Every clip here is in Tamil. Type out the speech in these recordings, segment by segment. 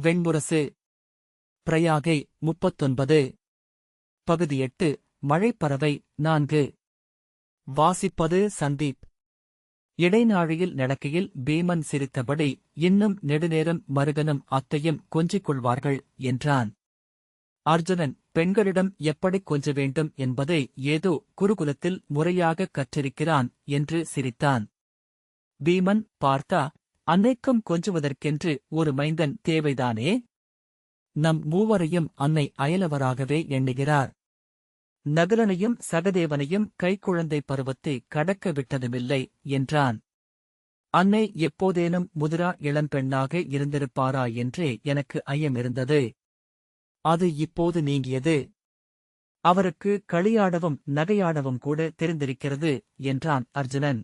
வெண்முரசு. பிரயாகை 39. பகுதி 8. மழைப்பறவை 4. வாசிப்பது சந்தீப். இடைநாழியில் நடக்கையில் பீமன் சிரித்தபடி, இன்னும் நெடுநேரம் மருகனும் அத்தையும் கொஞ்சிக் கொள்வார்கள் என்றான். அர்ஜுனன் பெண்களிடம் எப்படிக் கொஞ்ச வேண்டும் என்பதை ஏதோ குருகுலத்தில் முறையாகக் கற்றிருக்கிறான் என்று சிரித்தான். பீமன், பார்த்தா, அன்னைக்கும் கொஞ்சுவதற்கென்று ஒரு மைந்தன் தேவைதானே? நம் மூவரையும் அன்னை அயலவராகவே எண்ணுகிறார். நகுலனையும் சகதேவனையும் கைக்குழந்தை பருவத்தை கடக்க விட்டதுமில்லை என்றான். அன்னை எப்போதேனும் முதிரா இளம்பெண்ணாக இருந்திருப்பாரா என்றே எனக்கு ஐயமிருந்தது. அது இப்போது நீங்கியது. அவருக்கு களியாடவும் நகையாடவும் கூட தெரிந்திருக்கிறது என்றான் அர்ஜுனன்.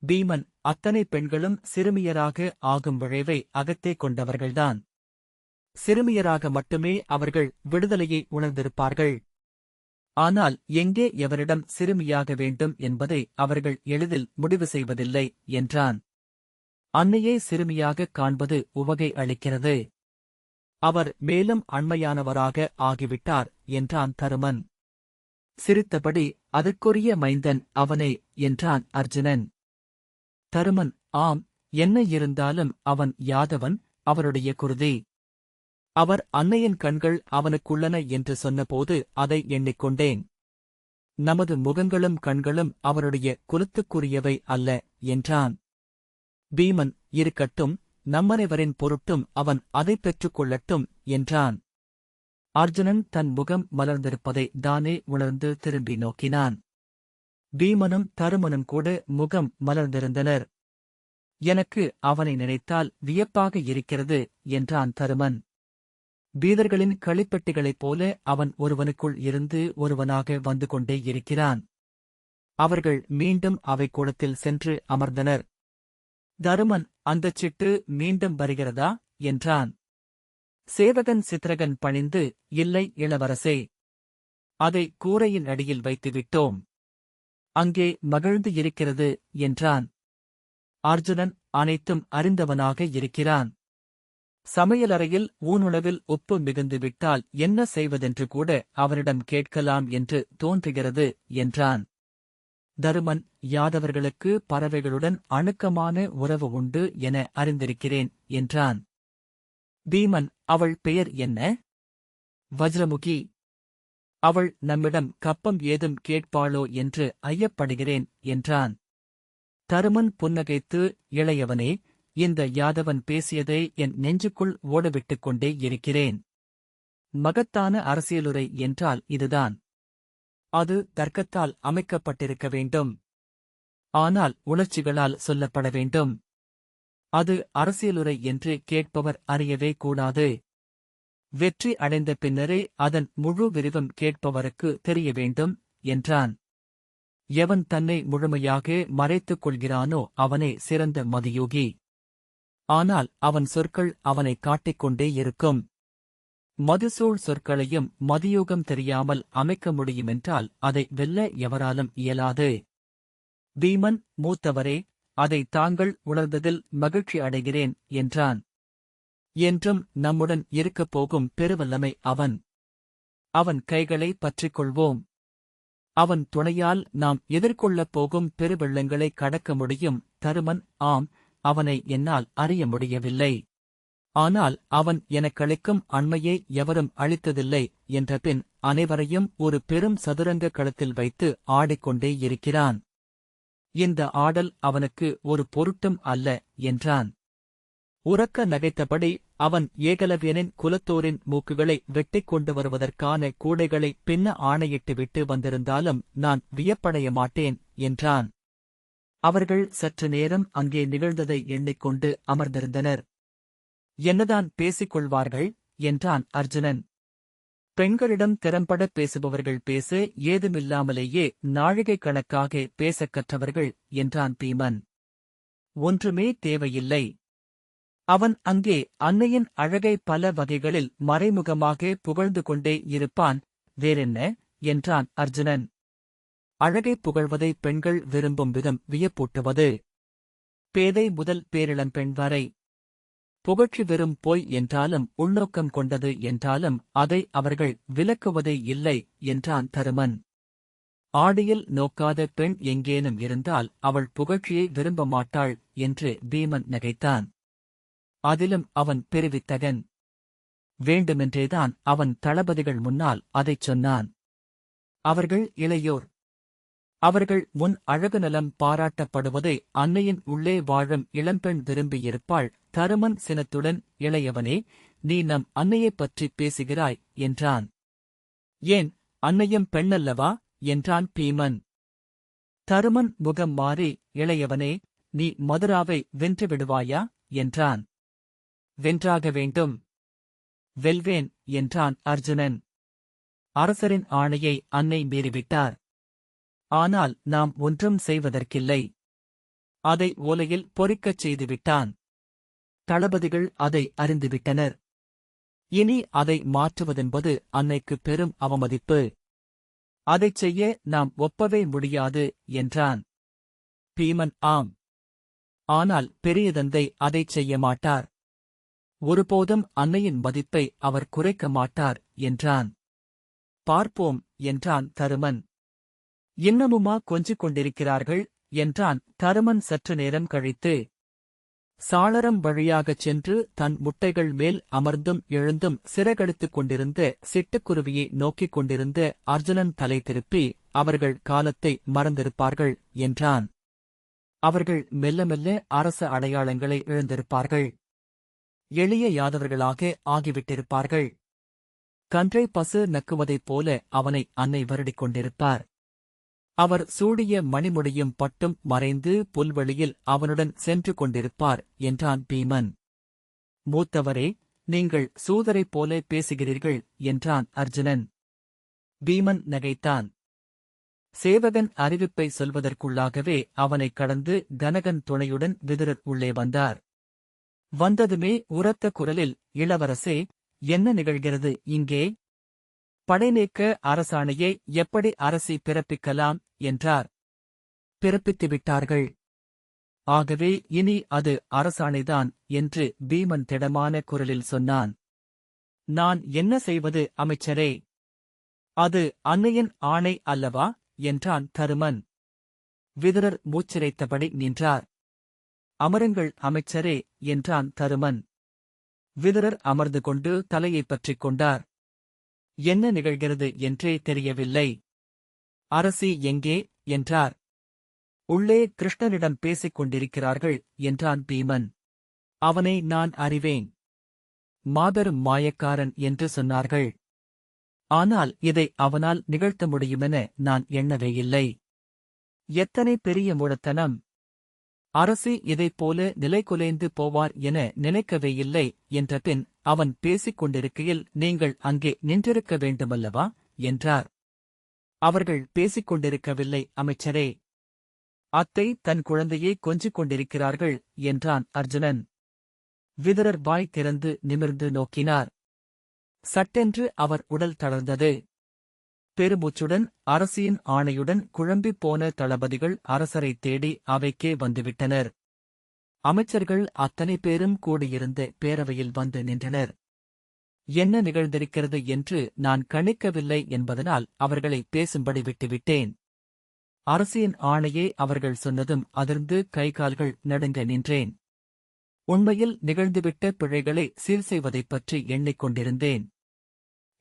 பீமன், அத்தனை பெண்களும் சிறுமியராக ஆகும் விழைவை அகத்தே கொண்டவர்கள்தான். சிறுமியராக மட்டுமே அவர்கள் விடுதலையை உணர்ந்திருப்பார்கள். ஆனால் எங்கே எவரிடம் சிறுமியாக வேண்டும் என்பதை அவர்கள் எளிதில் முடிவு செய்வதில்லை என்றான். அன்னையை சிறுமியாகக் காண்பது உவகை அளிக்கிறது. அவர் மேலும் அண்மையானவராக ஆகிவிட்டார் என்றான் தருமன். சிரித்தபடி, அதற்குரிய மைந்தன் அவனே என்றான் அர்ஜுனன். தருமன், ஆம், என்ன இருந்தாலும் அவன் யாதவன், அவருடைய குருதி. அவர் அன்னையின் கண்கள் அவனுக்குள்ளன என்று சொன்னபோது அதை எண்ணிக்கொண்டேன். நமது முகங்களும் கண்களும் அவருடைய குலத்துக்குரியவை அல்ல என்றான். பீமன், இருக்கட்டும், நம்மனைவரின் பொருட்டும் அவன் அதைப் பெற்றுக் கொள்ளட்டும் என்றான். அர்ஜுனன் தன் முகம் மலர்ந்திருப்பதை தானே உணர்ந்து திரும்பி நோக்கினான். பீமனும் தருமனும் கூட முகம் மலர்ந்திருந்தனர். எனக்கு அவனை நினைத்தால் வியப்பாக இருக்கிறது என்றான் தருமன். பீதர்களின் களிப்பெட்டிகளைப் போல அவன் ஒருவனுக்குள் இருந்து ஒருவனாக வந்து கொண்டே இருக்கிறான். அவர்கள் மீண்டும் அவை கூடத்தில் சென்று அமர்ந்தனர். தருமன், அந்தச் சிட்டு மீண்டும் வருகிறதா என்றான். சேவகன் சித்ரகன் பணிந்து, இல்லை இளவரசே. அதை கூரையின் அடியில் வைத்துவிட்டோம். அங்கே மகிழ்ந்து இருக்கிறது என்றான். அர்ஜுனன் அனைத்தும் அறிந்தவனாக இருக்கிறான். சமையலறையில் ஊனுணவில் உப்பு மிகுந்துவிட்டால் என்ன செய்வதென்று கூட அவனிடம் கேட்கலாம் என்று தோன்றுகிறது என்றான். தருமன், யாதவர்களுக்கு பறவைகளுடன் அணுக்கமான உறவு உண்டு என அறிந்திருக்கிறேன் என்றான். பீமன், அவள் பெயர் என்ன? வஜ்ரமுகி. அவள் நம்மிடம் கப்பம் ஏதும் கேட்பாளோ என்று ஐயப்படுகிறேன் என்றான். தருமன் புன்னகைத்து, இளையவனே, இந்த யாதவன் பேசியதை என் நெஞ்சுக்குள் ஓடவிட்டுக் கொண்டே இருக்கிறேன். மகத்தான அரசியலுரை என்றால் இதுதான். அது தர்க்கத்தால் அமைக்கப்பட்டிருக்க வேண்டும். ஆனால் உணர்ச்சிகளால் சொல்லப்பட வேண்டும். அது அரசியலுரை என்று கேட்பவர் அறியவே கூடாது. வெற்றி அடைந்த பின்னரே அதன் முழு விரிவும் கேட்பவருக்கு தெரிய வேண்டும் என்றான். எவன் தன்னை முழுமையாக மறைத்துக் கொள்கிறானோ அவனே சிறந்த மதியோகி. ஆனால் அவன் சொற்கள் அவனை காட்டிக்கொண்டே இருக்கும். மதுசூழ் சொற்களையும் மதியோகம் தெரியாமல் அமைக்க முடியுமென்றால் அதை வெல்ல எவராலும் இயலாது. பீமன், மூத்தவரே, அதை தாங்கள் உணர்ந்ததில் மகிழ்ச்சி அடைகிறேன் என்றான். என்றும் நம்முடன் இருக்கப் போகும் பெருவல்லமை அவன். அவன் கைகளை பற்றிக் கொள்வோம். அவன் துணையால் நாம் எதிர்கொள்ளப் போகும் பெருவெள்ளங்களை கடக்க முடியும். தருமன், ஆம், அவனை என்னால் அறிய முடியவில்லை. ஆனால் அவன் எனக்களிக்கும் அண்மையை எவரும் அளித்ததில்லை என்றபின் அனைவரையும் ஒரு பெரும் சதுரங்க களத்தில் வைத்து ஆடிக்கொண்டே இருக்கிறான். இந்த ஆடல் அவனுக்கு ஒரு பொருட்டும் அல்ல என்றான். உரக்க நகைத்தபடி அவன் ஏகலவ்யனின் குலத்தோரின் மூக்குகளை வெட்டிக் கொண்டு வருவதற்கான கூடைகளை பின்ன ஆணையிட்டுவிட்டு வந்திருந்தாலும் நான் வியப்படைய மாட்டேன் என்றான். அவர்கள் சற்று நேரம் அங்கே நிகழ்ந்ததை எண்ணிக்கொண்டு அமர்ந்திருந்தனர். என்னதான் பேசிக் கொள்வார்கள் என்றான் அர்ஜுனன். பெண்களிடம் திறம்பட பேசுபவர்கள் பேச ஏதுமில்லாமலேயே நாழிகை கணக்காக பேசக் கற்றவர்கள் என்றான் பீமன். ஒன்றுமே தேவையில்லை. அவன் அங்கே அன்னையின் அழகை பல வகைகளில் மறைமுகமாக புகழ்ந்து கொண்டே இருப்பான், வேறென்ன என்றான் அர்ஜுனன். அழகை புகழ்வதை பெண்கள் விரும்பும் விதம் வியப்பூட்டுவது. பேதை முதல் பேரிளம்பெண் வரை. புகழ்ச்சி வெறும் பொய் என்றாலும் உள்நோக்கம் கொண்டது என்றாலும் அதை அவர்கள் விலக்குவதே இல்லை என்றான் தருமன். ஆடியில் நோக்காத பெண் எங்கேனும் இருந்தால் அவள் புகழ்ச்சியை விரும்ப மாட்டாள் என்று பீமன் நகைத்தான். அதிலும் அவன் பெருவித்தகன். வேண்டுமென்றேதான் அவன் தளபதிகள் முன்னால் அதைச் சொன்னான். அவர்கள் இளையோர். அவர்கள் முன் அழகு நலம் பாராட்டப்படுவதை அன்னையின் உள்ளே வாழும் இளம்பெண் விரும்பியிருப்பாள். தருமன் சினத்துடன், இளையவனே, நீ நம் அன்னையைப் பற்றிப் பேசுகிறாய் என்றான். ஏன், அன்னையும் பெண்ணல்லவா என்றான் பீமன். தருமன் முகம் மாறி, இளையவனே, நீ மதுராவை வென்றுவிடுவாயா என்றான். வென்றாக வேண்டும். வெல்வேன் என்றான் அர்ஜுனன். அரசரின் ஆணையை அன்னை மீறிவிட்டார். ஆனால் நாம் ஒன்றும் செய்வதற்கில்லை. அதை ஓலையில் பொறிக்கச் செய்துவிட்டான். தளபதிகள் அதை அறிந்துவிட்டனர். இனி அதை மாற்றுவதென்பது அன்னைக்கு பெரும் அவமதிப்பு. அதைச் செய்ய நாம் ஒப்பவே முடியாது என்றான். பீமன் ஆம். ஆனால் பெரிய தந்தை அதைச் செய்ய மாட்டார். ஒருபோதும் அன்னையின் மதிப்பை அவர் குறைக்க மாட்டார் என்றான். பார்ப்போம் என்றான் தருமன். இன்னமுமா கொஞ்சிக் கொண்டிருக்கிறார்கள் என்றான் தருமன் சற்று நேரம் கழித்து. சாளரம் வழியாகச் சென்று தன் முட்டைகள் மேல் அமர்ந்தும் எழுந்தும் சிறகடித்துக் கொண்டிருந்த சிட்டுக்குருவியை நோக்கிக் கொண்டிருந்த அர்ஜுனன் தலை திருப்பி, அவர்கள் காலத்தை மறந்திருப்பார்கள் என்றான். அவர்கள் மெல்ல மெல்ல அரச அடையாளங்களை இழந்திருப்பார்கள். எளிய யாதவர்களாக ஆகிவிட்டிருப்பார்கள். கன்றை பசு நக்குவதைப் போல அவனை அன்னை வருடிக் கொண்டிருப்பார். அவர் சூடிய மணிமுடியும் பட்டும் மறைந்து புல்வெளியில் அவனுடன் சென்று கொண்டிருப்பார் என்றான் பீமன். மூத்தவரே, நீங்கள் சூதரைப் போல பேசுகிறீர்கள் என்றான் அர்ஜுனன். பீமன் நகைத்தான். சேவகன் அறிவிப்பை சொல்வதற்குள்ளாகவே அவனைக் கடந்து கனகன் துணையுடன் விதுரர் உள்ளே வந்தார். வந்ததுமே உரத்த குரலில், இளவரசே, என்ன நிகழ்கிறது இங்கே? படைநீக்க அரசாணையை எப்படி அரசி பிறப்பிக்கலாம் என்றார். பிறப்பித்துவிட்டார்கள். ஆகவே இனி அது அரசாணைதான் என்று பீமன் திடமான குரலில் சொன்னான். நான் என்ன செய்வது அமைச்சரே? அது அன்னையின் ஆணை அல்லவா என்றான் தருமன். விதுரர் மூச்சிரைத்தபடி நின்றார். அமருங்கள் அமைச்சரே என்றான் தருமன். விதுரர் அமர்ந்து கொண்டு தலையைப் பற்றிக் கொண்டார். என்ன நிகழ்கிறது என்றே தெரியவில்லை. அரசி எங்கே என்றார். உள்ளே கிருஷ்ணனிடம் பேசிக் கொண்டிருக்கிறார்கள் என்றான் பீமன். அவனை நான் அறிவேன். மாபெரும் மாயக்காரன் என்று சொன்னார்கள். ஆனால் இதை அவனால் நிகழ்த்த முடியுமென நான் எண்ணவே இல்லை. எத்தனை பெரிய மூடத்தனம்! அரசி இதைப்போல நிலைகுலைந்து போவார் என நினைக்கவே இல்லை என்றபின் அவன் பேசிக் கொண்டிருக்கையில் நீங்கள் அங்கே நின்றிருக்க வேண்டுமல்லவா என்றார். அவர்கள் பேசிக் கொண்டிருக்கவில்லை அமைச்சரே. அத்தை தன் குழந்தையை கொஞ்சிக் கொண்டிருக்கிறார்கள் என்றான் அர்ஜுனன். விதுரர் வாய் திறந்து நிமிர்ந்து நோக்கினார். சட்டென்று அவர் உடல் தளர்ந்தது. பெருமூச்சுடன் அரசியின் ஆணையுடன் குழம்பிப் போன தளபதிகள் அரசரைத் தேடி அவைக்கே வந்துவிட்டனர். அமைச்சர்கள் அத்தனை பேரும் கூடியிருந்த பேரவையில் வந்து நின்றனர். என்ன நிகழ்ந்திருக்கிறது என்று நான் கணிக்கவில்லை என்பதனால் அவர்களை பேசும்படி விட்டுவிட்டேன். அரசியின் ஆணையை அவர்கள் சொன்னதும் அதிர்ந்து கைகால்கள் நடுங்க நின்றேன். உண்மையில் நிகழ்ந்துவிட்ட பிழைகளை சீர் செய்வதைப் பற்றி எண்ணிக்கொண்டிருந்தேன்.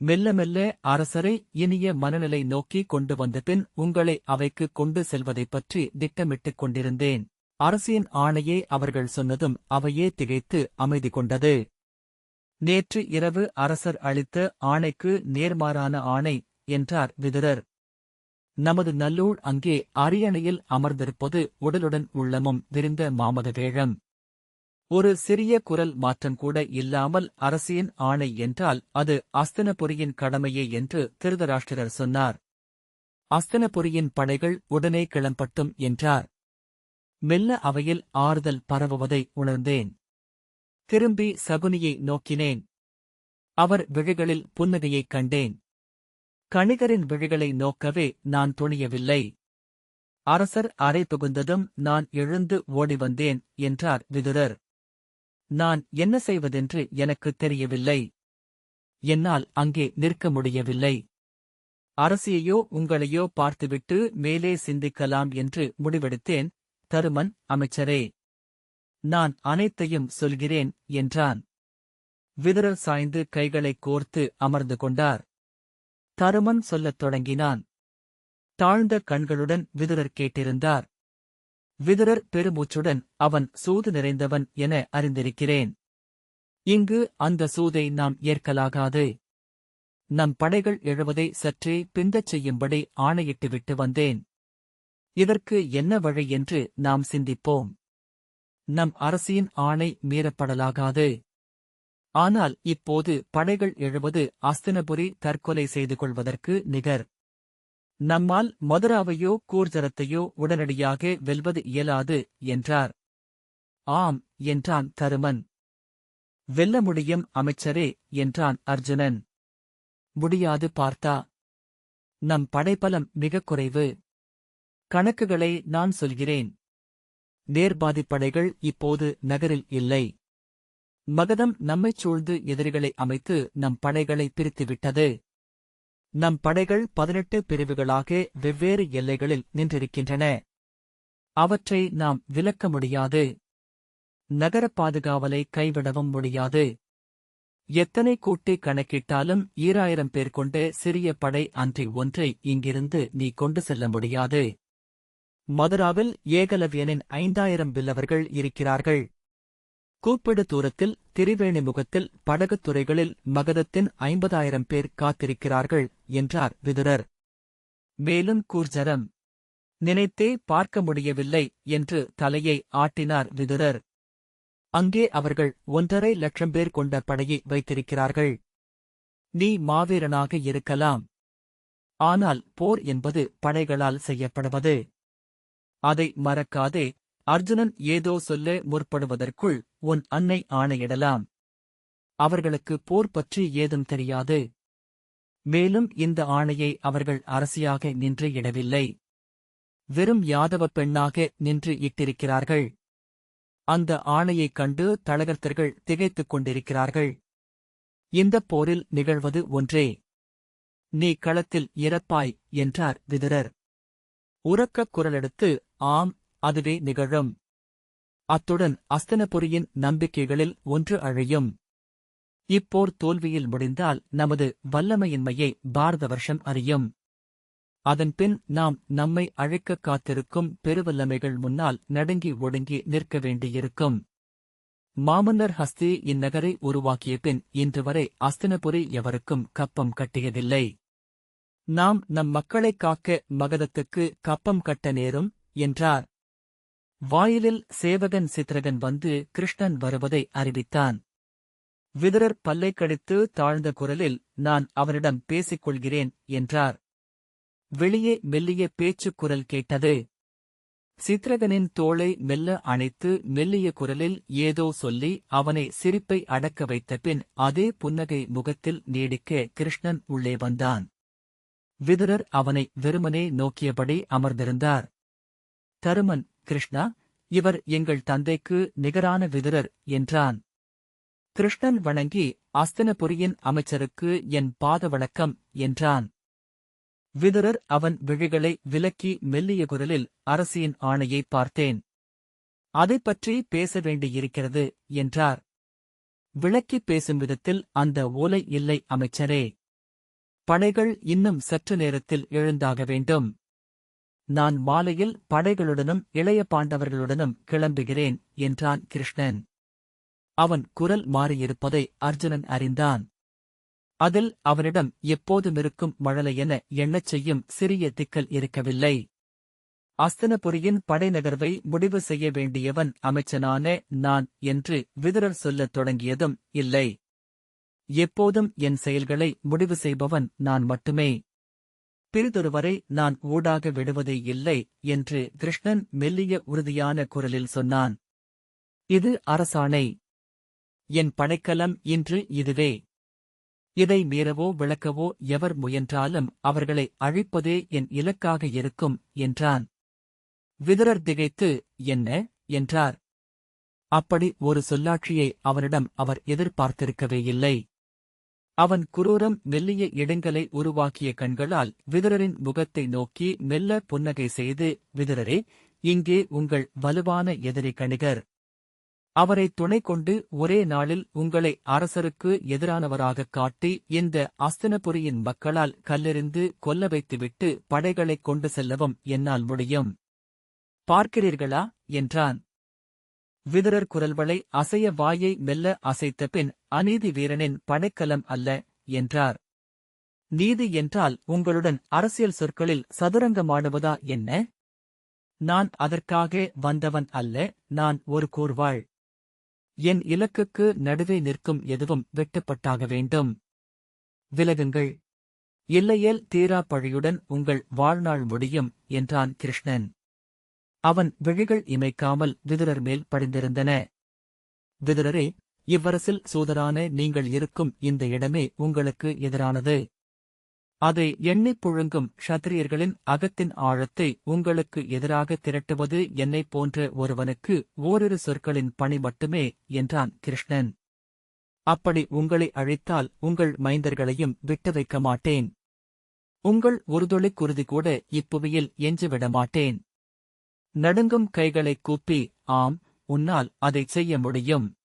மெல்ல மெல்ல அரசரை இனிய மனநிலை நோக்கி கொண்டு வந்தபின் உங்களை அவைக்கு கொண்டு செல்வதைப் பற்றி திட்டமிட்டுக் கொண்டிருந்தேன். அரசியின் ஆணையை அவர்கள் சொன்னதும் அவையே திகைத்து அமைதி கொண்டது. நேற்று இரவு அரசர் அளித்த ஆணைக்கு நேர்மாறான ஆணை என்றார் விதுரர். நமது நல்லூர் அங்கே அரியணையில் அமர்ந்திருப்பது உடலுடன் உள்ளமும் விரிந்த மாமத வேழம். ஒரு சிறிய குரல் மாற்றம் கூட இல்லாமல் அரசியின் ஆணை என்றால் அது அஸ்தினபுரியின் கடமையே என்று திருதராஷ்டிரர் சொன்னார். அஸ்தினபுரியின் படைகள் உடனே கிளம்பட்டும் என்றார். மெல்ல அவையில் ஆறுதல் பரவுவதை உணர்ந்தேன். திரும்பி சகுனியை நோக்கினேன். அவர் விழிகளில் புன்னகையைக் கண்டேன். கணிகரின் விழிகளை நோக்கவே நான் துணியவில்லை. அரசர் அறை புகுந்ததும் நான் எழுந்து ஓடி வந்தேன் என்றார் விதுரர். நான் என்ன செய்வதென்று எனக்குத் தெரியவில்லை. என்னால் அங்கே நிற்க முடியவில்லை. அரசியையோ உங்களையோ பார்த்துவிட்டு மேலே சிந்திக்கலாம் என்று முடிவெடுத்தேன். தருமன், அமைச்சரே, நான் அனைத்தையும் சொல்கிறேன் என்றான். விதுரர் சாய்ந்து கைகளைக் கோர்த்து அமர்ந்து கொண்டார். தருமன் சொல்லத் தொடங்கினான். தாழ்ந்த கண்களுடன் விதுரர் கேட்டிருந்தார். விதுரர் பெருமூச்சுடன், அவன் சூது நிறைந்தவன் என அறிந்திருக்கிறேன். இங்கு அந்த சூதை நாம் ஏற்கலாகாது. நம் படைகள் எழுவதை சற்றே பிந்தச் செய்யும்படி ஆணையிட்டுவிட்டு வந்தேன். இதற்கு என்ன வழி என்று நாம் சிந்திப்போம். நம் அரசியின் ஆணை மீறப்படலாகாது. ஆனால் இப்போது படைகள் எழுவது அஸ்தினபுரி தற்கொலை செய்து கொள்வதற்கு நிகர். நம்மால் மதுராவையோ கூர்ஜரத்தையோ உடனடியாக வெல்வது இயலாது என்றார். ஆம் என்றான் தருமன். வெல்ல முடியும் அமைச்சரே என்றான் அர்ஜுனன். முடியாது பார்த்தா. நம் படைபலம் மிகக் குறைவு. கணக்குகளை நான் சொல்கிறேன். நேர்பாதிப்படைகள் இப்போது நகரில் இல்லை. மகதம் நம்மைச் சூழ்ந்து எதிரிகளை அமைத்து நம் படைகளை பிரித்துவிட்டது. நம் படைகள் 18 பிரிவுகளாக வெவ்வேறு எல்லைகளில் நின்றிருக்கின்றன. அவற்றை நாம் விலக்க முடியாது. நகரப் பாதுகாவலை கைவிடவும் முடியாது. எத்தனை கூட்டி கணக்கிட்டாலும் 2000 பேர் கொண்ட சிறிய படை அன்றி ஒன்றை இங்கிருந்து நீ கொண்டு செல்ல முடியாது. மதுராவில் ஏகலவ்யனின் 5000 வில்லவர்கள் இருக்கிறார்கள். கூப்பிடு தூரத்தில் திரிவேணிமுகத்தில் படகுத் துறைகளில் மகதத்தின் 50,000 பேர் காத்திருக்கிறார்கள் என்றார் விதுரர். மேலும் கூர்ஜரம் நினைத்தே பார்க்க முடியவில்லை என்று தலையை ஆட்டினார் விதுரர். அங்கே அவர்கள் 1.5 லட்சம் பேர் கொண்ட படையை வைத்திருக்கிறார்கள். நீ மாவீரனாக இருக்கலாம். ஆனால் போர் என்பது படைகளால் செய்யப்படுவது. அதை மறக்காதே. அர்ஜுனன் ஏதோ சொல்ல முற்படுவதற்குள் உன் அன்னை ஆணையிடலாம். அவர்களுக்கு போர் பற்றி ஏதும் தெரியாது. மேலும் இந்த ஆணையை அவர்கள் அரசியாக நின்று இடவில்லை. வெறும் யாதவ பெண்ணாக நின்று இட்டிருக்கிறார்கள். அந்த ஆணையைக் கண்டு தளகர்த்தர்கள் திகைத்துக் கொண்டிருக்கிறார்கள். இந்தப் போரில் நிகழ்வது ஒன்றே. நீ களத்தில் இறப்பாய் என்றார் விதுரர். உரக்கக் குரலெடுத்து, ஆம், அதுவே நிகழும். அத்துடன் அஸ்தினபுரியின் நம்பிக்கைகளில் ஒன்று அழியும். இப்போர் தோல்வியில் முடிந்தால் நமது வல்லமையின்மையை பாரத வருஷம் அறியும். அதன்பின் நாம் நம்மை அழைக்கக் காத்திருக்கும் பெருவல்லமைகள் முன்னால் நடுங்கி ஒடுங்கி நிற்க வேண்டியிருக்கும். மாமன்னர் ஹஸ்தி இந்நகரை உருவாக்கிய பின் இன்று வரை அஸ்தினபுரி எவருக்கும் கப்பம் கட்டியதில்லை. நாம் நம் மக்களைக் காக்க மகதத்துக்கு கப்பம் கட்ட நேரும் என்றார். வாயிலில் சேவகன் சித்ரகன் வந்து கிருஷ்ணன் வருவதை அறிவித்தான். விதுரர் பல்லைக் கடித்து தாழ்ந்த குரலில், நான் அவனிடம் பேசிக் கொள்கிறேன் என்றார். வெளியே மெல்லிய பேச்சுக் குரல் கேட்டது. சித்ரகனின் தோளை மெல்ல அணைத்து மெல்லிய குரலில் ஏதோ சொல்லி அவனை சிரிப்பை அடக்க வைத்த பின் அதே புன்னகை முகத்தில் நீடிக்க கிருஷ்ணன் உள்ளே வந்தான். விதுரர் அவனை வெறுமனே நோக்கியபடி அமர்ந்திருந்தார். தருமன், கிருஷ்ணா, இவர் எங்கள் தந்தைக்கு நிகரான விதுரர் என்றான். கிருஷ்ணன் வணங்கி, அஸ்தினபுரியின் அமைச்சருக்கு என் பாத வணக்கம் என்றான். விதுரர் அவன் விழிகளை விலக்கி மெல்லிய குரலில், அரசியின் ஆணையை பார்த்தேன். அதைப் பற்றி பேச வேண்டியிருக்கிறது என்றார். விளக்கிப் பேசும் விதத்தில் அந்த ஓலை இல்லை அமைச்சரே. படைகள் இன்னும் சற்று நேரத்தில் எழுந்தாக வேண்டும். நான் மாலையில் படைகளுடனும் இளைய பாண்டவர்களுடனும் கிளம்புகிறேன் என்றான் கிருஷ்ணன். அவன் குரல் மாறியிருப்பதை அர்ஜுனன் அறிந்தான். அதில் அவனிடம் எப்போதுமிருக்கும் மழலையென எண்ணச் செய்யும் சிறிய திக்கல் இருக்கவில்லை. அஸ்தினபுரியின் படைநகர்வை முடிவு செய்ய வேண்டியவன் அமைச்சனான நான் என்று விதுரர் சொல்லத் தொடங்கியதும் இல்லை. எப்போதும் என் செயல்களை முடிவு செய்பவன் நான் மட்டுமே. பிறிதொருவரை நான் ஊடாக விடுவதே இல்லை என்று கிருஷ்ணன் மெல்லிய உறுதியான குரலில் சொன்னான். இது அரசாணை. என் படைக்கலம் இன்று இதுவே. இதை மீறவோ விளக்கவோ எவர் முயன்றாலும் அவர்களை அழிப்பதே என் இலக்காக இருக்கும் என்றான். விதுரர் திகைத்து, என்ன என்றார். அப்படி ஒரு சொல்லாட்சியை அவனிடம் அவர் எதிர்பார்த்திருக்கவே இல்லை. அவன் குரூரம் மெல்லிய இடுங்கலை உருவாக்கிய கண்களால் விதுரரின் முகத்தை நோக்கி மெல்ல புன்னகை செய்து, விதுரரே, இங்கே உங்கள் வலுவான எதிரி கணிகர். அவரை துணை கொண்டு ஒரே நாளில் உங்களை அரசருக்கு எதிரானவராகக் காட்டி இந்த அஸ்தினபுரியின் மக்களால் கல்லெறிந்து கொல்ல வைத்துவிட்டு படைகளைக் கொண்டு செல்லவும் என்னால் முடியும். பார்க்கிறீர்களா என்றான். விதுரர் குரல்வளை அசைய வாயை மெல்ல அசைத்தபின், அநீதி வீரனின் படைக்கலம் அல்ல என்றார். நீதி என்றால் உங்களுடன் அரசியல் சொற்களில் சதுரங்கமாடுவதா என்ன? நான் அதற்காக வந்தவன் அல்ல, நான் ஒரு கூர்வாள். என் இலக்குக்கு நடுவே நிற்கும் எதுவும் வெட்டப்பட்டாக வேண்டும். விலகுங்கள். இல்லையேல் தீரா பழியுடன் உங்கள் வாழ்நாள் முடியும் என்றான் கிருஷ்ணன். அவன் விழிகள் இமைக்காமல் விதுரர் மேல் படிந்திருந்தன. விதுரரே, இவ்வரசில் சூதரான நீங்கள் இருக்கும் இந்த இடமே உங்களுக்கு எதிரானது. அதை எண்ணிப் புழுங்கும் க்ஷத்திரியர்களின் அகத்தின் ஆழத்தை உங்களுக்கு எதிராக திரட்டுவது என்னைப் போன்ற ஒருவனுக்கு ஓரிரு சொற்களின் பணி மட்டுமே என்றான் கிருஷ்ணன். அப்படி உங்களை அழித்தால் உங்கள் மைந்தர்களையும் விட்டு வைக்க மாட்டேன். உங்கள் ஒருதொழிக் குருதி கூட இப்புவியில் எஞ்சிவிட மாட்டேன். நடுங்கும் கைகளைக் கூப்பி, ஆம், உன்னால் அதைச் செய்ய முடியும்.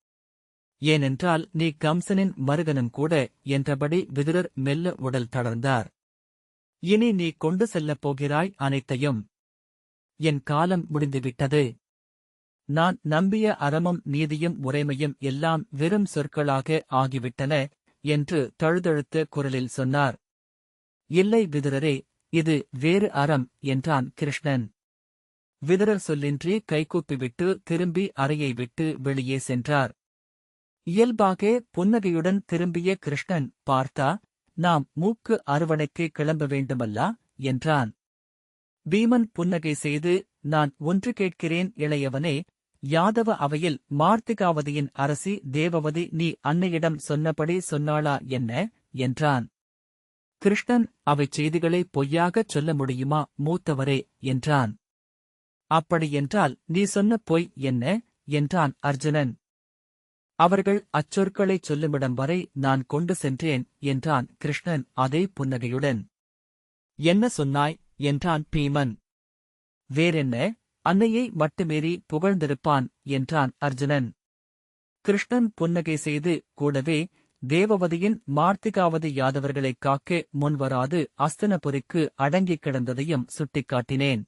ஏனென்றால் நீ கம்சனின் மருகனும் கூட என்றபடி விதுரர் மெல்ல உடல் தளர்ந்தார். இனி நீ கொண்டு செல்லப் போகிறாய் அனைத்தையும். என் காலம் முடிந்துவிட்டது. நான் நம்பிய அறமும் நீதியும் உரைமையும் எல்லாம் வெறும் சொற்களாக ஆகிவிட்டன என்று தழுதழுத்த குரலில் சொன்னார். இல்லை விதுரரே, இது வேறு அறம் என்றான் கிருஷ்ணன். விதுரர் சொல்லின்றி கைகூப்பிவிட்டு திரும்பி அறையை விட்டு வெளியே சென்றார். இயல்பாக புன்னகையுடன் திரும்பிய கிருஷ்ணன், பார்த்தா, நாம் மூக்கு அறுவடைக்கு கிளம்ப வேண்டுமல்லா என்றான். பீமன் புன்னகை செய்து, நான் ஒன்று கேட்கிறேன் இளையவனே, யாதவ அவையில் மார்த்திகாவதியின் அரசி தேவவதி நீ அன்னையிடம் சொன்னபடி சொன்னாளா என்ன என்றான். கிருஷ்ணன், அவை செய்திகளை பொய்யாகச் சொல்ல முடியுமா மூத்தவரே என்றான். அப்படியென்றால் நீ சொன்ன பொய் என்ன என்றான் அர்ஜுனன். அவர்கள் அச்சொற்களைச் சொல்லுமிடம் வரை நான் கொண்டு சென்றேன் என்றான் கிருஷ்ணன் அதே புன்னகையுடன். என்ன சொன்னாய் என்றான் பீமன். வேறென்ன, அன்னையை மட்டுமீறி புகழ்ந்திருப்பான் என்றான் அர்ஜுனன். கிருஷ்ணன் புன்னகை செய்து, கூடவே தேவவதியின் மார்த்திகாவதி யாதவர்களைக் காக்க முன்வராது அஸ்தினபுரிக்கு அடங்கிக் கிடந்ததையும் சுட்டிக்காட்டினேன்.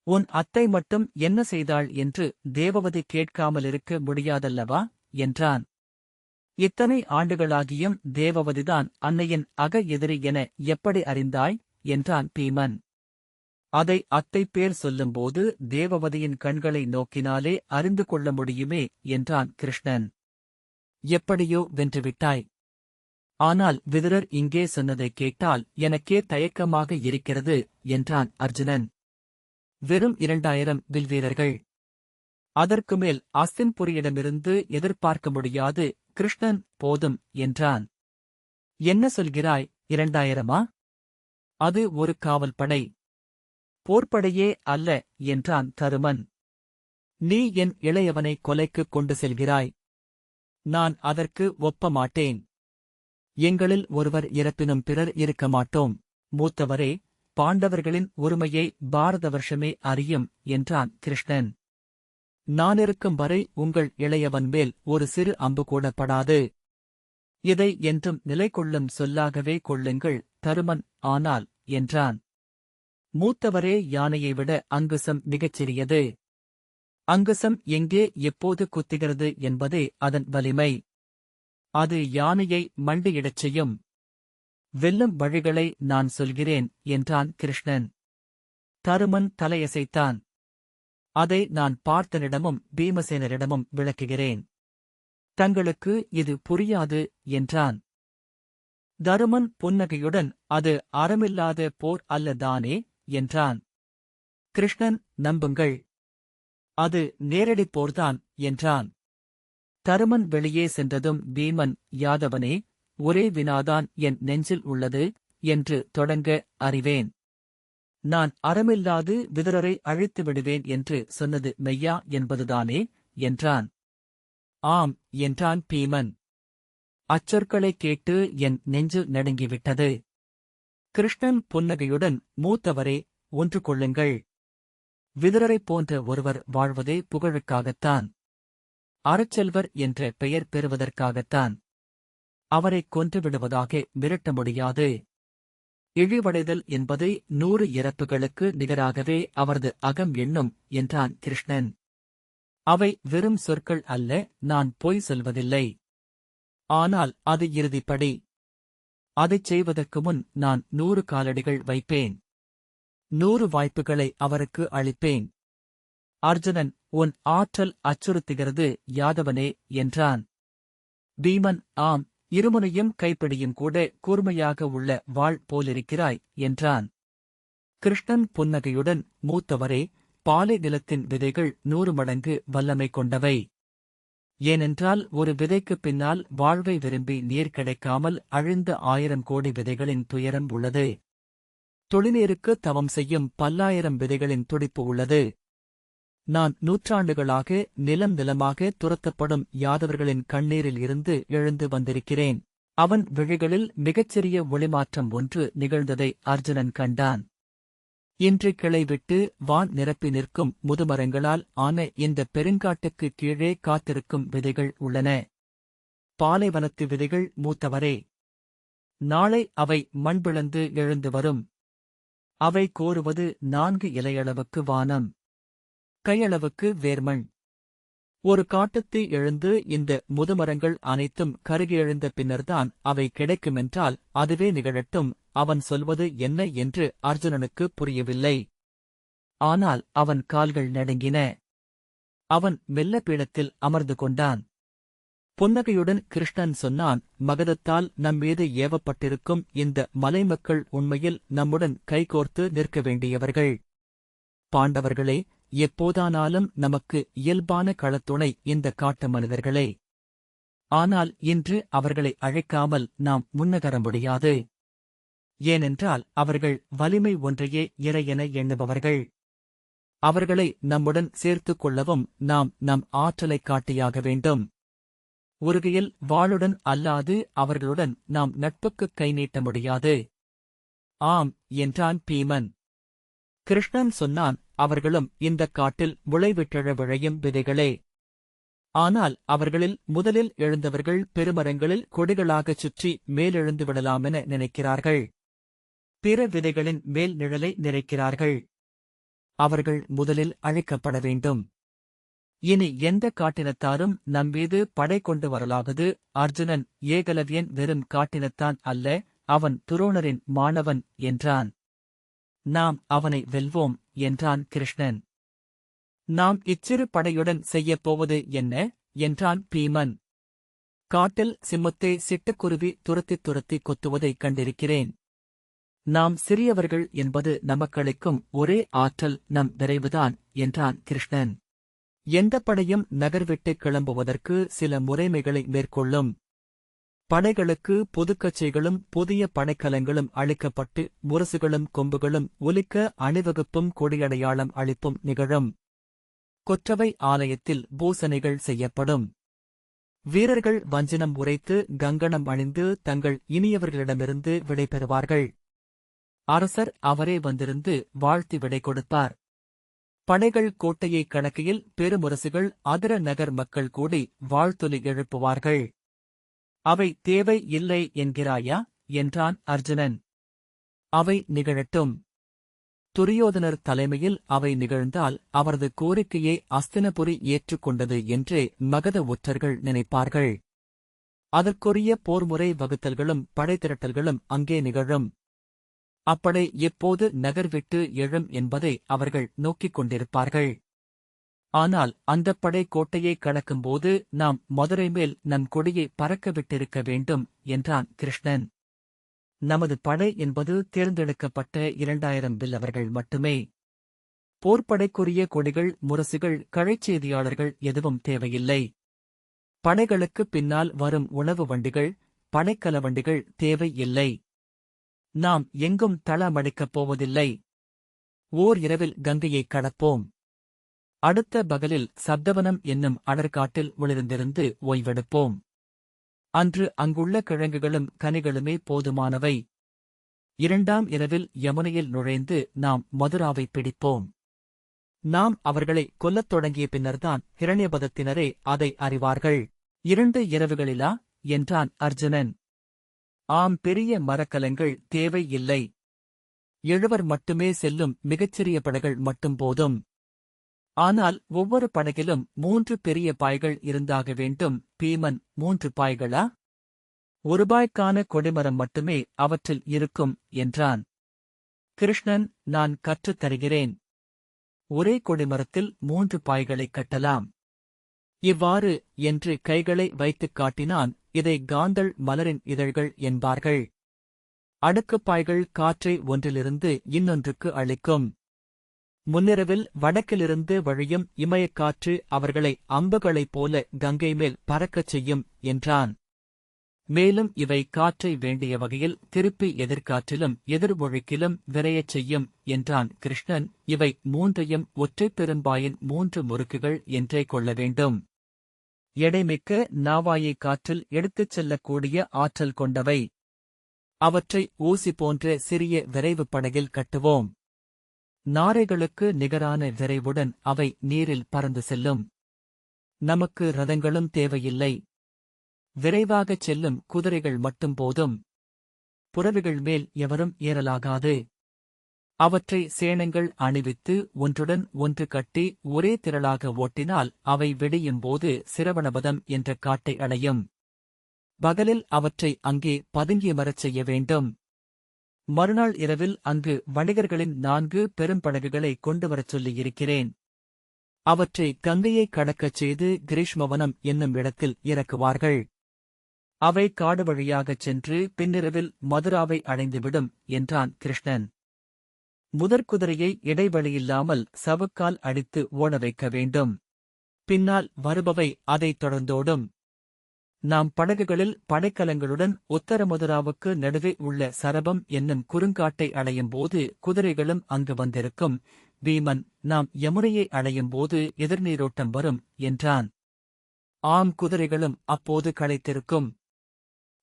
உன் அத்தை மட்டும் என்ன செய்தாள் என்று தேவவதி கேட்காமலிருக்க முடியாதல்லவா என்றான். இத்தனை ஆண்டுகளாகியும் தேவவதிதான் அன்னையின் அக எதிரி என எப்படி அறிந்தாய் என்றான் பீமன். அதை அத்தை பேர் சொல்லும்போது தேவவதியின் கண்களை நோக்கினாலே அறிந்து கொள்ள முடியுமே என்றான் கிருஷ்ணன். எப்படியோ வென்றுவிட்டாய். ஆனால் விதுரர் இங்கே சொன்னதைக் கேட்டால் எனக்கே தயக்கமாக இருக்கிறது என்றான் அர்ஜுனன். வெறும் 2000 வில்வீரர்கள். அதற்கு மேல் அஸ்தின்புரியிடமிருந்து எதிர்பார்க்க முடியாது. கிருஷ்ணன், போதும் என்றான். என்ன சொல்கிறாய், 2000-ஆ? அது ஒரு காவல் படை. போர்ப்படையே அல்ல என்றான் தருமன். நீ என் இளையவனை கொலைக்குக் கொண்டு செல்கிறாய். நான் அதற்கு ஒப்ப மாட்டேன். எங்களில் ஒருவர் இறப்பினும் பிறர் இருக்க மாட்டோம். மூத்தவரே, பாண்டவர்களின் உரிமையை பாரத வருஷமே அறியும் என்றான் கிருஷ்ணன். நானிருக்கும் வரை உங்கள் இளையவன் மேல் ஒரு சிறு அம்பு கூட படாது. இதை என்றும் நிலை கொள்ளும் சொல்லாகவே கொள்ளுங்கள் தருமன். ஆனால் என்றான். மூத்தவரே, யானையை விட அங்குசம் மிகச்சிறியது. அங்குசம் எங்கே எப்போது குத்துகிறது என்பதே அதன் வலிமை. அது யானையை மண்டியிடச் செய்யும். வெல்லும் வழிகளை நான் சொல்கிறேன் என்றான் கிருஷ்ணன். தருமன் தலையசைத்தான். அதை நான் பார்த்தனிடமும் பீமசேனரிடமும் விளக்குகிறேன். தங்களுக்கு இது புரியாது என்றான். தருமன் புன்னகையுடன், அது அறமில்லாத போர் அல்லதானே என்றான். கிருஷ்ணன், நம்புங்கள். அது நேரடிப் போர்தான் என்றான். தருமன் வெளியே சென்றதும் பீமன், யாதவனே, ஒரே வினாதான் என் நெஞ்சில் உள்ளது என்று தொடங்க அறிவேன். நான் அறமில்லாது விதுரரை அழித்து விடுவேன் என்று சொன்னது மெய்யா என்பதுதானே என்றான். ஆம் என்றான் பீமன். அச்சொற்களைக் கேட்டு என் நெஞ்சு நடுங்கிவிட்டது. கிருஷ்ணன் புன்னகையுடன், மூத்தவரே, ஒன்று கொள்ளுங்கள். விதுரரைப் போன்ற ஒருவர் வாழ்வதே புகழுக்காகத்தான். அறச்செல்வர் என்ற பெயர் பெறுவதற்காகத்தான். அவரைக் கொன்றுவிடுவதாக மிரட்ட முடியாது. இழிவடைதல் என்பது 100 இறப்புகளுக்கு நிகராகவே அவரது அகம் எண்ணும் என்றான் கிருஷ்ணன். அவை வெறும் சொற்கள் அல்ல, நான் பொய் சொல்வதில்லை. ஆனால் அது இறுதிப்படி. அதைச் செய்வதற்கு முன் நான் 100 காலடிகள் வைப்பேன். 100 வாய்ப்புகளை அவருக்கு அளிப்பேன். அர்ஜுனன், உன் ஆற்றல் அச்சுறுத்துகிறது யாதவனே என்றான். பீமன், ஆம், இருமுனையும் கைப்பிடியும் கூட கூர்மையாக உள்ள வாள் போலிருக்கிறாய் என்றான். கிருஷ்ணன் புன்னகையுடன், மூத்தவரே, பாலை நிலத்தின் விதைகள் 100 மடங்கு வல்லமை கொண்டவை. ஏனென்றால் ஒரு விதைக்குப் பின்னால் வாழ்வை விரும்பி நீர் கிடைக்காமல் அழிந்த 1000 கோடி விதைகளின் துயரம் உள்ளது. தொழிநீருக்கு தவம் செய்யும் பல்லாயிரம் விதைகளின் துடிப்பு உள்ளது. நான் நூற்றாண்டுகளாக நிலம் நிலமாக துரத்தப்படும் யாதவர்களின் கண்ணீரில் இருந்து எழுந்து வந்திருக்கிறேன். அவன் விழிகளில் மிகச்சிறிய ஒளிமாற்றம் ஒன்று நிகழ்ந்ததை அர்ஜுனன் கண்டான். இன்று கிளை விட்டு வான் நிரப்பி நிற்கும் முதுமரங்களால் ஆன இந்த பெருங்காட்டுக்கு கீழே காத்திருக்கும் விதைகள் உள்ளன. பாலைவனத்து விதைகள் மூத்தவரே. நாளை அவை மண்பிளந்து எழுந்து வரும். அவை கோருவது 4 இலையளவுக்கு வானம், கையளவுக்கு வேர்மண். ஒரு காட்டுத்தீ எழுந்து இந்த முதுமரங்கள் அனைத்தும் கருகி எழுந்த பின்னர்தான் அவை கிடைக்குமென்றால் அதுவே நிகழட்டும். அவன் சொல்வது என்ன என்று அர்ஜுனனுக்கு புரியவில்லை. ஆனால் அவன் கால்கள் நடுங்கின. அவன் மெல்ல பீடத்தில் அமர்ந்து கொண்டான். புன்னகையுடன் கிருஷ்ணன் சொன்னான், மகதத்தால் நம்மீது ஏவப்பட்டிருக்கும் இந்த மலைமக்கள் உண்மையில் நம்முடன் கைகோர்த்து நிற்க வேண்டியவர்கள். பாண்டவர்களே, எப்போதானாலும் நமக்கு இயல்பான களத்துணை இந்த காட்டு மனிதர்களே. ஆனால் இன்று அவர்களை அழைக்காமல் நாம் முன்னகர முடியாது. ஏனென்றால் அவர்கள் வலிமை ஒன்றையே இறையென எண்ணுபவர்கள். அவர்களை நம்முடன் சேர்த்துக் கொள்ளவும் நாம் நம் ஆற்றலைக் காட்டியாக வேண்டும். ஒருகையில் வாளுடன் அல்லாது அவர்களுடன் நாம் நட்புக்குக் கை நீட்ட முடியாது. ஆம் என்றான் பீமன். கிருஷ்ணன் சொன்னான், அவர்களும் இந்தக் காட்டில் முளைவிட்டழ விழையும் விதைகளே. ஆனால் அவர்களில் முதலில் எழுந்தவர்கள் பெருமரங்களில் கொடிகளாகச் சுற்றி மேலெழுந்து விடலாமென நினைக்கிறார்கள். பிற விதைகளின் மேல் நிழலை நிறைக்கிறார்கள். அவர்கள் முதலில் அழைக்கப்பட வேண்டும். இனி எந்த காட்டினத்தாரும் நம்மீது படை கொண்டு வரலாவது. அர்ஜுனன் ஏகலவ்யன் வெறும் காட்டினத்தான் அல்ல, அவன் துரோணரின் மாணவன் என்றான். நாம் அவனை வெல்வோம் என்றான் கிருஷ்ணன். நாம் இச்சிறு படையுடன் செய்யப்போவது என்ன என்றான் பீமன். காட்டில் சிம்மத்தை சிட்டுக்குருவி துரத்தித் துரத்தி கொத்துவதைக் கண்டிருக்கிறேன். நாம் சிறியவர்கள் என்பது நமக்களிக்கும் ஒரே ஆற்றல் நம் விரைவுதான் என்றான் கிருஷ்ணன். எந்தப் படையும் நகர்விட்டுக் கிளம்புவதற்கு சில முறைமைகளை மேற்கொள்ளும். படைகளுக்கு புதுக்கச்சைகளும் புதிய படைக்கலங்களும் அளிக்கப்பட்டு முரசுகளும் கொம்புகளும் ஒலிக்க அணிவகுப்பும் கொடியடையாளம் அளிப்பும் நிகழும். கொற்றவை ஆலயத்தில் பூசனைகள் செய்யப்படும். வீரர்கள் வஞ்சினம் உரைத்து கங்கணம் அணிந்து தங்கள் இனியவர்களிடமிருந்து விடை பெறுவார்கள். அரசர் அவரே வந்திருந்து வாழ்த்தி விடை கொடுப்பார். படைகள் கோட்டையை கடக்கையில் பெருமுரசுகள் அதிர நகர் மக்கள் கூடி வாழ்த்தொலி எழுப்புவார்கள். அவை தேவை இல்லை என்கிறாயா என்றான் அர்ஜுனன். அவை நிகழட்டும். துரியோதனர் தலைமையில் அவை நிகழ்ந்தால் அவரது கோரிக்கையை அஸ்தினபுரி ஏற்றுக்கொண்டது என்றே மகத ஒற்றர்கள் நினைப்பார்கள். அதற்குரிய போர்முறை வகுத்தல்களும் படைதிரட்டல்களும் அங்கே நிகழும். அப்படை எப்போது நகர்விட்டு எழும் என்பதை அவர்கள் நோக்கிக் கொண்டிருப்பார்கள். ஆனால் அந்தப் படை கோட்டையை கடக்கும்போது நாம் மதுரை மேல் நம் கொடியை பறக்கவிட்டிருக்க வேண்டும் என்றான் கிருஷ்ணன். நமது படை என்பது தேர்ந்தெடுக்கப்பட்ட 2000 வில்லவர்கள் மட்டுமே. போர்ப்படைக்குரிய கொடிகள், முரசுகள், கழைச்செய்தியாளர்கள் எதுவும் தேவையில்லை. படைகளுக்குப் பின்னால் வரும் உணவு வண்டிகள், படைக்கல வண்டிகள் தேவை இல்லை. நாம் எங்கும் தளமடிக்கப் போவதில்லை. ஓர் இரவில் கங்கையைக் கடப்போம். அடுத்த பகலில் சப்தவனம் என்னும் அடர்காட்டில் ஒளிர்ந்திருந்து ஓய்வெடுப்போம். அன்று அங்குள்ள கிழங்குகளும் கனிகளுமே போதுமானவை. 2ஆம் இரவில் யமுனையில் நுழைந்து நாம் மதுராவை பிடிப்போம். நாம் அவர்களை கொல்லத் தொடங்கிய பின்னர்தான் ஹிரண்யபதத்தினரே அதை அறிவார்கள். 2 இரவுகளிலா என்றான் அர்ஜுனன். ஆம், பெரிய மரக்கலங்கள் தேவை இல்லை. 7 மட்டுமே செல்லும் மிகச்சிறிய படகுகள் மட்டும் போதும். ஆனால் ஒவ்வொரு படகிலும் 3 பெரிய பாய்கள் இருந்தாக வேண்டும். பீமன், 3 பாய்களா? 1 பாய்க்கான கொடிமரம் மட்டுமே அவற்றில் இருக்கும் என்றான். கிருஷ்ணன், நான் கற்றுத் தருகிறேன். ஒரே கொடிமரத்தில் 3 பாய்களைக் கட்டலாம். இவ்வாறு என்று கைகளை வைத்துக் காட்டினான். இதை காந்தள் மலரின் இதழ்கள் என்பார்கள். அடுக்குப்பாய்கள் காற்றை ஒன்றிலிருந்து இன்னொன்றுக்கு அளிக்கும். முன்னிரவில் வடக்கிலிருந்து வழியும் இமயக்காற்று அவர்களை அம்புகளைப் போல கங்கை மேல் பறக்கச் செய்யும் என்றான். மேலும் இவை காற்றை வேண்டிய வகையில் திருப்பி எதிர்காற்றிலும் எதிர்மொழிக்கிலும் விரையச் செய்யும் என்றான் கிருஷ்ணன். இவை 3ஐயும் ஒற்றைப் பெரும்பாயின் 3 முறுக்குகள் என்றே கொள்ள வேண்டும். எடைமிக்க நாவாயை காற்றில் எடுத்துச் செல்லக்கூடிய ஆற்றல் கொண்டவை. அவற்றை ஊசி போன்ற சிறிய விரைவு படகில் கட்டுவோம். நாரைகளுக்கு நிகரான விரைவுடன் அவை நீரில் பறந்து செல்லும். நமக்கு ரதங்களும் தேவையில்லை. விரைவாகச் செல்லும் குதிரைகள் மட்டும் போதும். புறவிகள் மேல் எவரும் ஏறலாகாது. அவற்றை சேணங்கள் அணிவித்து ஒன்றுடன் ஒன்று கட்டி ஒரே திரளாக ஓட்டினால் அவை வெடியும்போது சிரவணபதம் என்ற காட்டை அடையும். பகலில் அவற்றை அங்கே பதுங்கியமரச் செய்ய வேண்டும். மறுநாள் இரவில் அங்கு வணிகர்களின் 4 பெரும்படகுகளை கொண்டுவரச் சொல்லியிருக்கிறேன். அவற்றை கங்கையை கடக்கச் செய்து கிரீஷ்மவனம் என்னும் இடத்தில் இறக்குவார்கள். அவை காடு வழியாகச் சென்று பின்னிரவில் மதுராவை அடைந்துவிடும் என்றான் கிருஷ்ணன். முதற்குதிரையை இடைவெளியில்லாமல் சவுக்கால் அடித்து ஓட வைக்க வேண்டும். பின்னால் வருபவை அதைத் தொடர்ந்தோடும். நாம் படகுகளில் படைக்கலங்களுடன் உத்தரமதுராவுக்கு நடுவே உள்ள சரபம் என்னும் குறுங்காட்டை அடையும்போது குதிரைகளும் அங்கு வந்திருக்கும். பீமன், நாம் யமுனையை அடையும்போது எதிர்நீரோட்டம் வரும் என்றான். ஆம், குதிரைகளும் அப்போது களைத்திருக்கும்.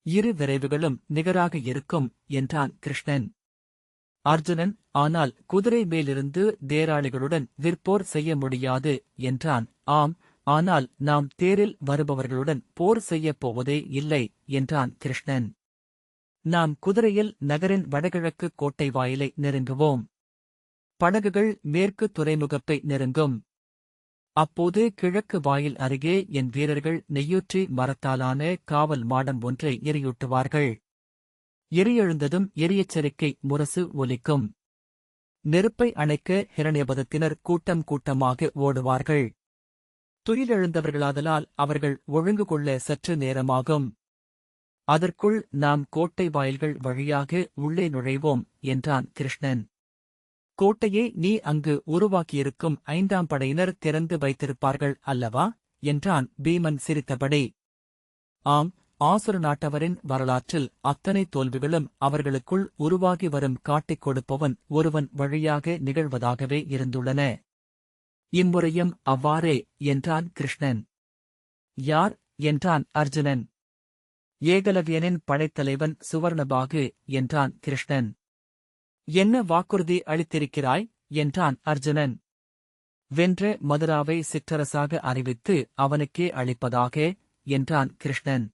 2 விரைவுகளும் நிகராக இருக்கும் என்றான் கிருஷ்ணன். அர்ஜுனன், ஆனால் குதிரை மேலிருந்து தேராளிகளுடன் விற்போர் செய்ய முடியாது என்றான். ஆம், ஆனால் நாம் தேரில் வருபவர்களுடன் போர் செய்யப் போவதே இல்லை என்றான் கிருஷ்ணன். நாம் குதிரையில் நகரின் வடகிழக்கு கோட்டை வாயிலை நெருங்குவோம். படகுகள் மேற்கு துறைமுகப்பை நெருங்கும். அப்போது கிழக்கு வாயில் அருகே என் வீரர்கள் நெய்யூற்றி மரத்தாலான காவல் மாடம் ஒன்றை எரியூட்டுவார்கள். எரியெழுந்ததும் எரியெச்சரிக்கை முரசு ஒலிக்கும். நெருப்பை அணைக்க ஹிரண்யபதத்தினர் கூட்டம் கூட்டமாக ஓடுவார்கள். துயிலெழுந்தவர்களாதலால் அவர்கள் ஒழுங்கு கொள்ள சற்று நேரமாகும். அதற்குள் நாம் கோட்டை வாயில்கள் வழியாக உள்ளே நுழைவோம் என்றான் கிருஷ்ணன். கோட்டையை நீ அங்கு உருவாக்கியிருக்கும் 5ஆம் படையினர் திறந்து வைத்திருப்பார்கள் அல்லவா என்றான் பீமன் சிரித்தபடி. ஆம், ஆசுர நாட்டவரின் வரலாற்றில் அத்தனை தோல்விகளும் அவர்களுக்குள் உருவாகி வரும் காட்டிக் கொடுப்பவன் ஒருவன் வழியாக நிகழ்வதாகவே இருந்துள்ளன. இம்முறையும் அவ்வாறே என்றான் கிருஷ்ணன். யார் என்றான் அர்ஜுனன். ஏகலவ்யனின் படைத்தலைவன் சுவர்ணபாகு என்றான் கிருஷ்ணன். என்ன வாக்குறுதி அளித்திருக்கிறாய் என்றான் அர்ஜுனன். வென்ற மதுராவை சிற்றரசாக அறிவித்து அவனுக்கே அளிப்பதாக என்றான் கிருஷ்ணன்.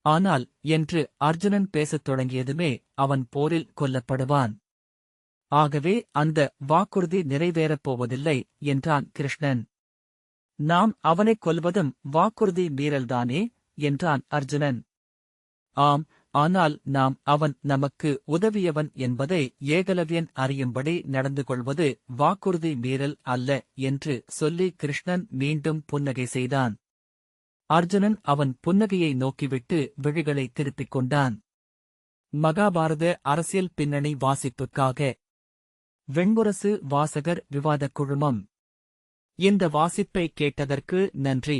ஆனால் என்று அர்ஜுனன் பேசத் தொடங்கியதுமே அவன் போரில் கொல்லப்படுவான். ஆகவே அந்த வாக்குறுதி நிறைவேறப் போவதில்லை என்றான் கிருஷ்ணன். நாம் அவனைக் கொல்வதும் வாக்குறுதி மீறல்தானே என்றான் அர்ஜுனன். ஆம், ஆனால் நாம் அவன் நமக்கு உதவியவன் என்பதை ஏகலவ்யன் அறியும்படி நடந்து கொள்வது வாக்குறுதி மீறல் அல்ல என்று சொல்லி கிருஷ்ணன் மீண்டும் புன்னகை செய்தான். அர்ஜுனன் அவன் புன்னகையை நோக்கிவிட்டு விழிகளை திருப்பிக் கொண்டான். மகாபாரத அரசியல் பின்னணி வாசிப்புக்காக வெண்முரசு வாசகர் விவாதக் குழுமம். இந்த வாசிப்பை கேட்டதற்கு நன்றி.